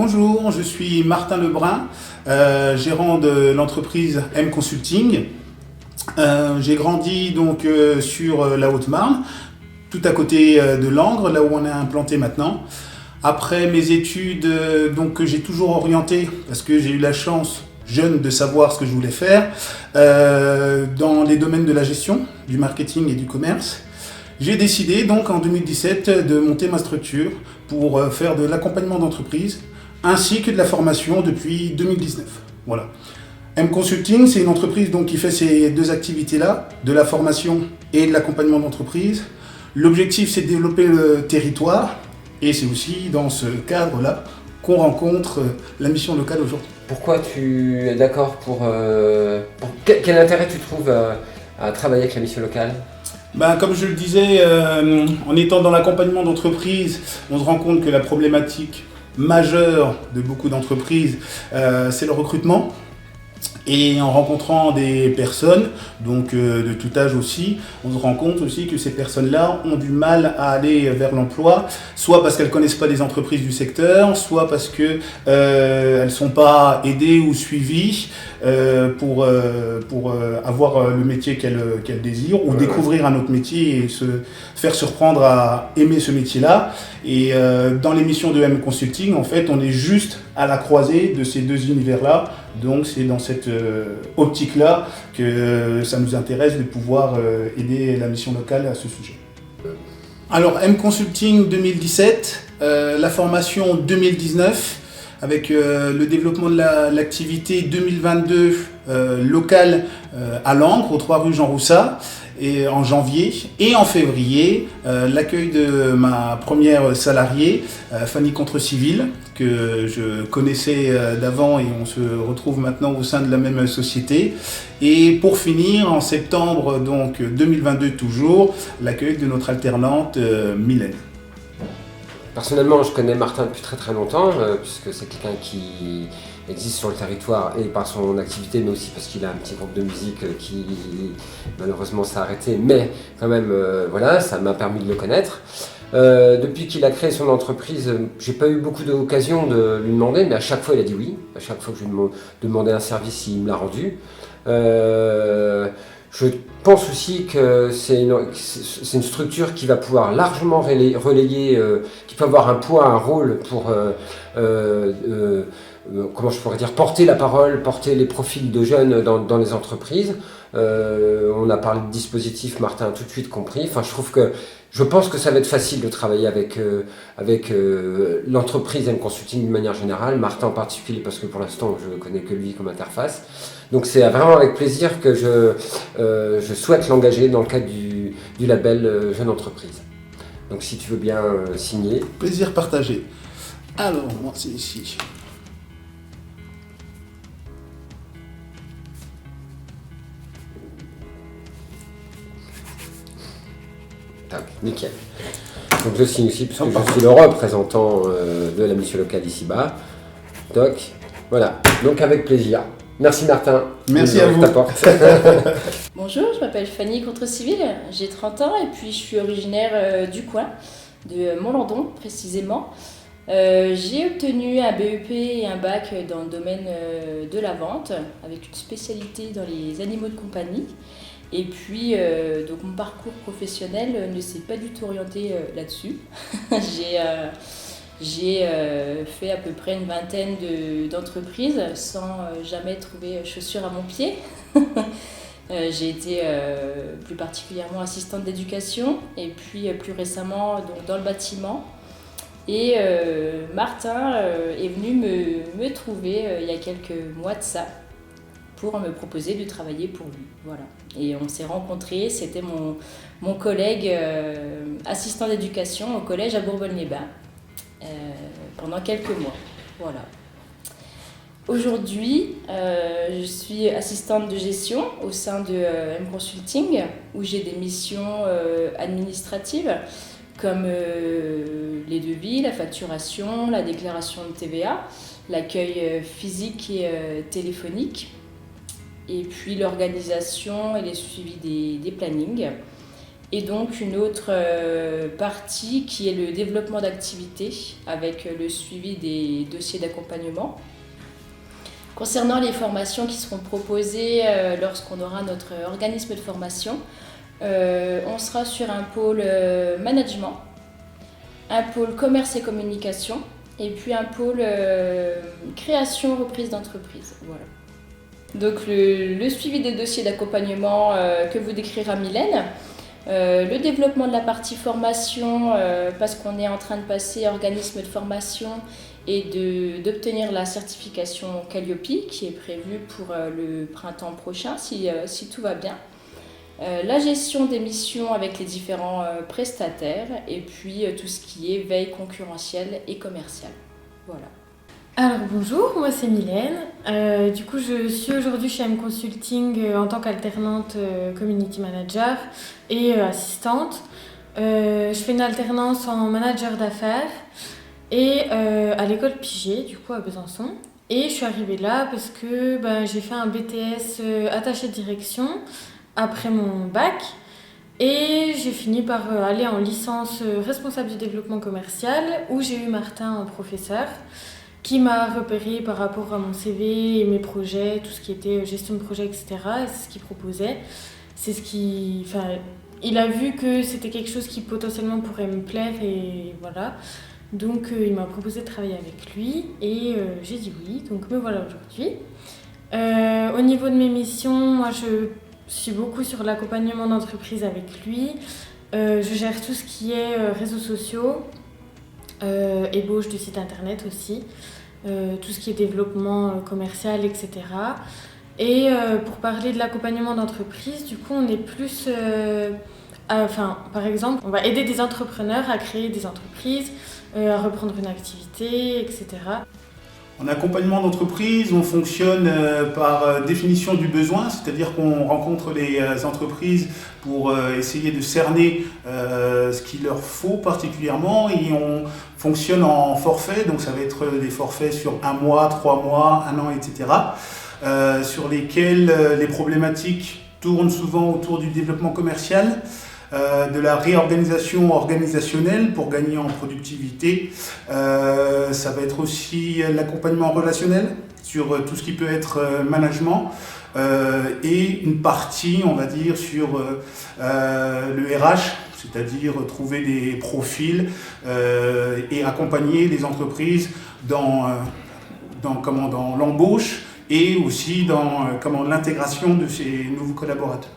Bonjour, je suis Martin Lebrun, gérant de l'entreprise M Consulting. J'ai grandi donc sur la Haute-Marne, tout à côté de Langres, là où on est implanté maintenant. Après mes études, donc j'ai toujours orienté, parce que j'ai eu la chance, jeune, de savoir ce que je voulais faire, dans les domaines de la gestion, du marketing et du commerce. J'ai décidé donc en 2017 de monter ma structure pour faire de l'accompagnement d'entreprise ainsi que de la formation depuis 2019. Voilà. M Consulting, c'est une entreprise donc qui fait ces deux activités-là, de la formation et de l'accompagnement d'entreprise. L'objectif, c'est de développer le territoire et c'est aussi dans ce cadre-là qu'on rencontre la mission locale aujourd'hui. Pourquoi tu es d'accord pour quel intérêt tu trouves à travailler avec la mission locale ? Comme je le disais, en étant dans l'accompagnement d'entreprise, on se rend compte que la problématique majeure de beaucoup d'entreprises, c'est le recrutement. Et en rencontrant des personnes, donc de tout âge aussi, on se rend compte aussi que ces personnes-là ont du mal à aller vers l'emploi, soit parce qu'elles ne connaissent pas les entreprises du secteur, soit parce qu'elles ne sont pas aidées ou suivies pour avoir le métier qu'elles désirent, ou découvrir un autre métier et se faire surprendre à aimer ce métier-là. Et dans l'émission de M Consulting, en fait, on est juste à la croisée de ces deux univers-là. Donc c'est dans cette optique-là que ça nous intéresse de pouvoir aider la mission locale à ce sujet. Alors M Consulting 2017, la formation 2019, avec le développement de l'activité 2022 locale à Langres, aux 3 rue Jean Roussat, et en janvier. Et en février, l'accueil de ma première salariée, Fanny Contrecivil, que je connaissais d'avant et on se retrouve maintenant au sein de la même société. Et pour finir, en septembre donc 2022 toujours, l'accueil de notre alternante Mylène. Personnellement, je connais Martin depuis très longtemps, puisque c'est quelqu'un qui existe sur le territoire et par son activité, mais aussi parce qu'il a un petit groupe de musique qui malheureusement s'est arrêté, mais quand même, voilà, ça m'a permis de le connaître. Depuis qu'il a créé son entreprise, j'ai pas eu beaucoup d'occasions de lui demander, mais à chaque fois il a dit oui. À chaque fois que je lui demandais un service, il me l'a rendu. Je pense aussi que c'est une structure qui va pouvoir largement relayer, qui peut avoir un poids, un rôle pour, comment je pourrais dire, porter la parole, porter les profils de jeunes dans les entreprises. On a parlé de dispositifs, Martin a tout de suite compris. Enfin, je pense que ça va être facile de travailler avec l'entreprise M Consulting d'une manière générale, Martin en particulier parce que pour l'instant je ne connais que lui comme interface. Donc c'est vraiment avec plaisir que je souhaite l'engager dans le cadre du label Jeune Entreprise. Donc si tu veux bien signer. Plaisir partagé. Alors, moi c'est ici. Tac, nickel. Donc je signe aussi parce que je suis le représentant de la mission locale ici-bas. Toc, voilà. Donc avec plaisir. Merci Martin. Merci à vous. Bonjour, je m'appelle Fanny Contrecivil, j'ai 30 ans et puis je suis originaire du coin, de Montlandon précisément. J'ai obtenu un BEP et un bac dans le domaine de la vente avec une spécialité dans les animaux de compagnie. Et puis, donc mon parcours professionnel ne s'est pas du tout orienté là-dessus. J'ai fait à peu près une vingtaine d'entreprises sans jamais trouver chaussures à mon pied. J'ai été plus particulièrement assistante d'éducation et puis plus récemment donc, dans le bâtiment. Et Martin est venu me trouver il y a quelques mois de ça pour me proposer de travailler pour lui. Voilà. Et on s'est rencontrés, c'était mon collègue assistant d'éducation au collège à Bourbonne-les-Bains pendant quelques mois. Voilà. Aujourd'hui, je suis assistante de gestion au sein de M Consulting où j'ai des missions administratives comme les devis, la facturation, la déclaration de TVA, l'accueil physique et téléphonique, et puis l'organisation et les suivis des plannings. Et donc une autre partie qui est le développement d'activités avec le suivi des dossiers d'accompagnement. Concernant les formations qui seront proposées lorsqu'on aura notre organisme de formation, on sera sur un pôle management, un pôle commerce et communication et puis un pôle création, reprise d'entreprise. Voilà. Donc le suivi des dossiers d'accompagnement que vous décrira Mylène, le développement de la partie formation parce qu'on est en train de passer organisme de formation et d'obtenir la certification Calliope qui est prévue pour le printemps prochain si tout va bien. La gestion des missions avec les différents prestataires et puis tout ce qui est veille concurrentielle et commerciale. Voilà. Alors bonjour, moi c'est Mylène. Du coup je suis aujourd'hui chez M Consulting en tant qu'alternante community manager et assistante. Je fais une alternance en manager d'affaires et à l'école Piget, du coup à Besançon. Et je suis arrivée là parce que j'ai fait un BTS attaché de direction après mon bac et j'ai fini par aller en licence responsable du développement commercial où j'ai eu Martin en professeur qui m'a repéré par rapport à mon CV et mes projets, tout ce qui était gestion de projet, etc. Et c'est ce qu'il proposait. Il a vu que c'était quelque chose qui potentiellement pourrait me plaire et voilà. Donc il m'a proposé de travailler avec lui et j'ai dit oui, donc me voilà aujourd'hui. Au niveau de mes missions, moi je suis beaucoup sur l'accompagnement d'entreprise avec lui. Je gère tout ce qui est réseaux sociaux, ébauche de site internet aussi, tout ce qui est développement commercial, etc. Et pour parler de l'accompagnement d'entreprise, du coup on est plus... par exemple, on va aider des entrepreneurs à créer des entreprises, à reprendre une activité, etc. En accompagnement d'entreprise, on fonctionne par définition du besoin, c'est-à-dire qu'on rencontre les entreprises pour essayer de cerner ce qu'il leur faut particulièrement et on fonctionne en forfait, donc ça va être des forfaits sur 1 mois, 3 mois, 1 an, etc. Sur lesquels les problématiques tournent souvent autour du développement commercial, de la réorganisation organisationnelle pour gagner en productivité. Ça va être aussi l'accompagnement relationnel sur tout ce qui peut être management et une partie, on va dire, sur le RH, c'est-à-dire trouver des profils et accompagner les entreprises dans l'embauche et aussi dans l'intégration de ces nouveaux collaborateurs.